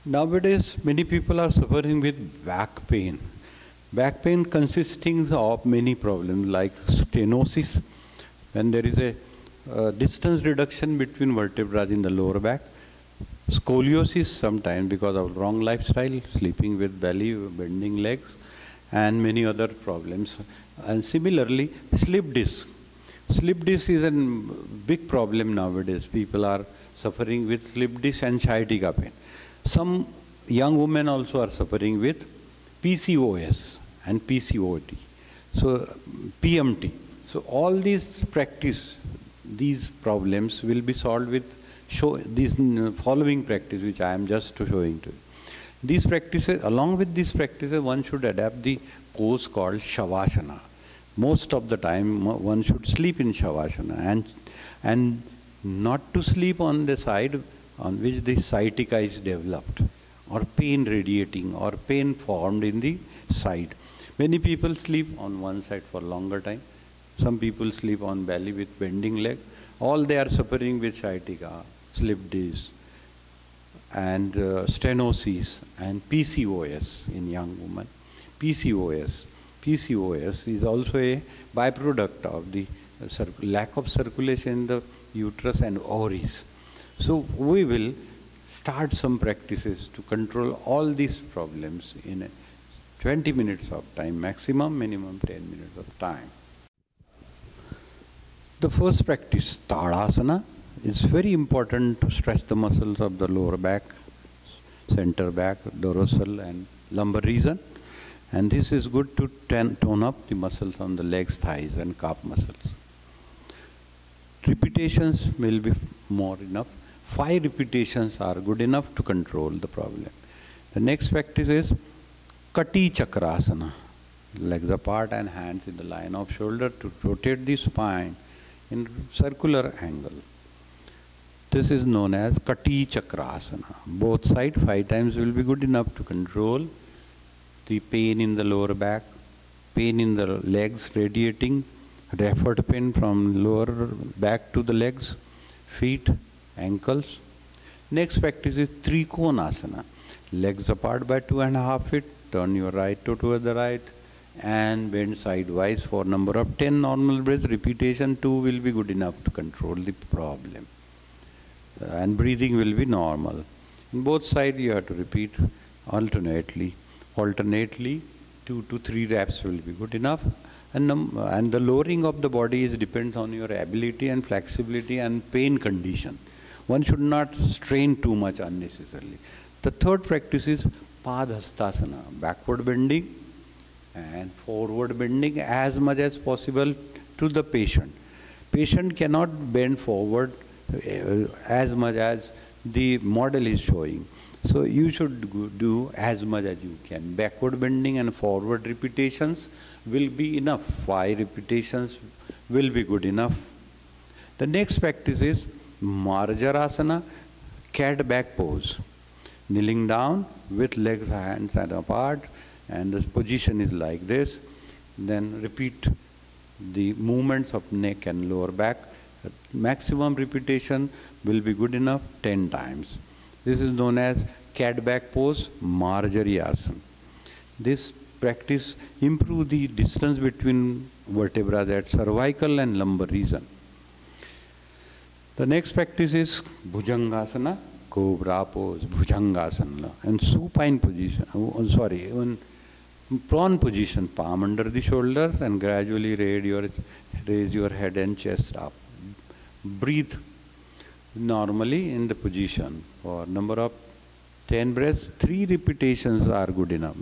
Nowadays, many people are suffering with back pain. Back pain consisting of many problems like stenosis, when there is a distance reduction between vertebrae in the lower back, scoliosis sometimes because of wrong lifestyle, sleeping with belly, bending legs, and many other problems. And similarly, slip disc. Slip disc is a big problem nowadays. People are suffering with slip disc and sciatica pain. Some young women also are suffering with PCOS and PCOD. So PMT. So all these problems will be solved with these following practice which I am just showing to you. These practices, along with these practices, one should adapt the pose called Shavasana. Most of the time one should sleep in Shavasana and not to sleep on the side on which the sciatica is developed or pain radiating or pain formed in the side. Many people sleep on one side for longer time. Some people sleep on belly with bending leg. All they are suffering with sciatica, slip disc, and stenosis and PCOS in young women. PCOS is also a byproduct of the lack of circulation in the uterus and ovaries. So we will start some practices to control all these problems in 20 minutes of time, maximum, minimum 10 minutes of time. The first practice, Tadasana, is very important to stretch the muscles of the lower back, center back, dorsal and lumbar region. And this is good to tone up the muscles on the legs, thighs and calf muscles. Repetitions will be more enough. 5 repetitions are good enough to control the problem. The next practice is Kati Chakrasana. Legs apart and hands in the line of shoulder to rotate the spine in circular angle. This is known as Kati Chakrasana. Both sides 5 times will be good enough to control the pain in the lower back, pain in the legs radiating, referred pain from lower back to the legs, feet, ankles. Next practice is Trikonasana. Legs apart by 2.5 feet, turn your right toe toward the right and bend sidewise for number of 10 normal breaths. Repetition 2 will be good enough to control the problem. And breathing will be normal. In both sides you have to repeat alternately. 2 to 3 reps will be good enough. And the lowering of the body depends on your ability and flexibility and pain condition. One should not strain too much unnecessarily. The third practice is Padhastasana, backward bending and forward bending as much as possible to the patient. Patient cannot bend forward as much as the model is showing. So you should do as much as you can. Backward bending and forward repetitions will be enough. 5 repetitions will be good enough. The next practice is Marjarasana, cat back pose. Kneeling down with legs, hands and apart, and the position is like this. Then repeat the movements of neck and lower back. Maximum repetition will be good enough 10 times. This is known as cat back pose, Marjarasana. This practice improves the distance between vertebrae at cervical and lumbar region. The next practice is Bhujangasana, cobra pose, Bhujangasana, and supine position, in prone position, palm under the shoulders and gradually raise your head and chest up. Breathe normally in the position for number of 10 breaths. 3 repetitions are good enough.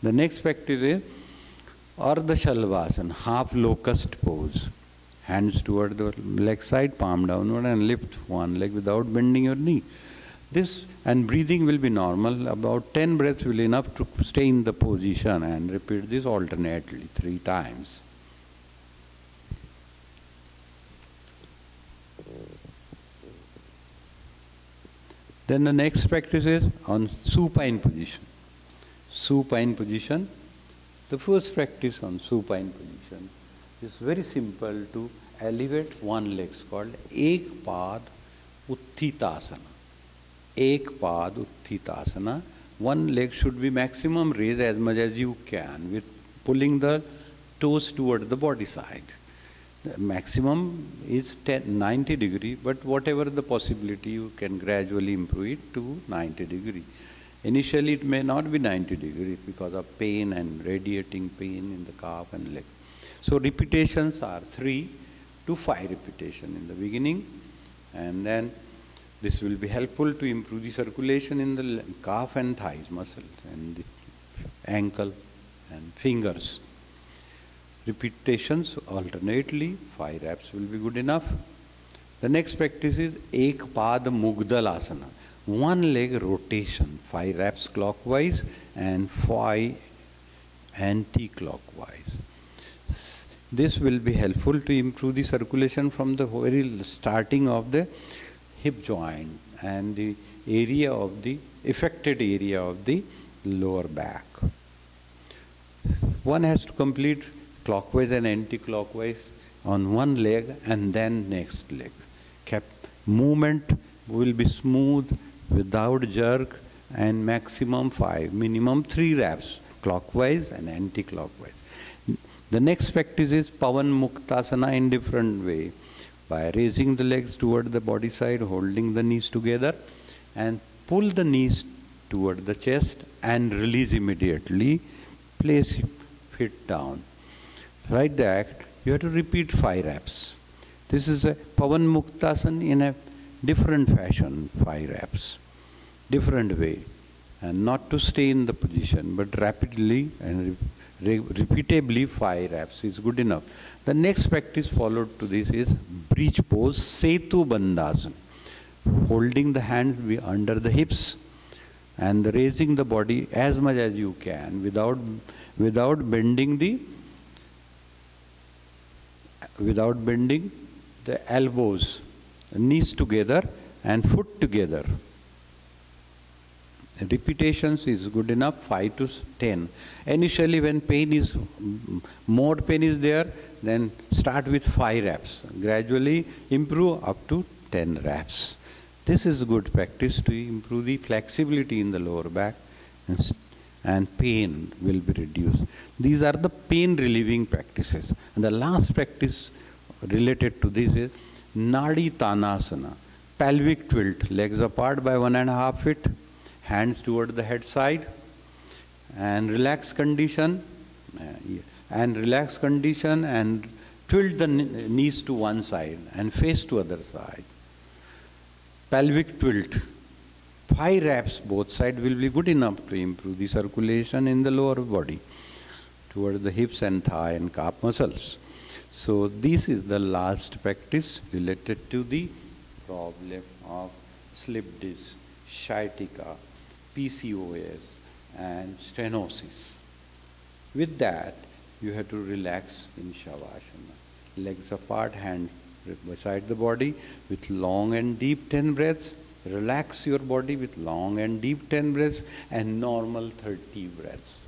The next practice is Ardha Shalvasana, half locust pose. Hands toward the leg side, palm downward and lift one leg without bending your knee. This and breathing will be normal. About 10 breaths will be enough to stay in the position and repeat this alternately 3 times. Then the next practice is on supine position. Supine position. The first practice on supine position is very simple to elevate one leg, called Ekpad Utthitasana. Ekpad Utthitasana. One leg should be maximum raised as much as you can with pulling the toes toward the body side. The maximum is 90 degree, but whatever the possibility, you can gradually improve it to 90 degree. Initially, it may not be 90 degree because of pain and radiating pain in the calf and leg. So repetitions are 3 to 5 repetitions in the beginning, and then this will be helpful to improve the circulation in the calf and thighs muscles and the ankle and fingers. Repetitions alternately, 5 reps will be good enough. The next practice is Ekpad Mugdalasana. One leg rotation, 5 reps clockwise and 5 anti-clockwise. This will be helpful to improve the circulation from the very starting of the hip joint and the area of the affected area of the lower back. One has to complete clockwise and anti-clockwise on one leg and then next leg. Movement will be smooth without jerk and maximum 5, minimum 3 reps clockwise and anti-clockwise. The next practice is Pavan Muktasana in different way. By raising the legs toward the body side, holding the knees together and pull the knees toward the chest and release immediately. Place feet down. Like that, you have to repeat 5 reps. This is a Pavan Muktasana in a different fashion, 5 reps, different way. And not to stay in the position, but rapidly and repeatably 5 reps is good enough. The next practice followed to this is breech pose, Setu Bandhasana. Holding the hands under the hips and raising the body as much as you can without bending the elbows, knees together and foot together. Repetitions is good enough, 5 to 10. Initially, when more pain is there, then start with 5 reps. Gradually improve up to 10 reps. This is good practice to improve the flexibility in the lower back and pain will be reduced. These are the pain relieving practices. And the last practice related to this is Nadi Tanasana, pelvic tilt, legs apart by 1.5 feet. Hands toward the head side and relaxed condition and tilt the knees to one side and face to other side. Pelvic tilt. 5 reps both sides will be good enough to improve the circulation in the lower body toward the hips and thigh and calf muscles. So this is the last practice related to the problem of slip disc, sciatica, PCOS and stenosis. With that, you have to relax in Shavasana. Legs apart, hands beside the body with long and deep 10 breaths. Relax your body with long and deep 10 breaths and normal 30 breaths.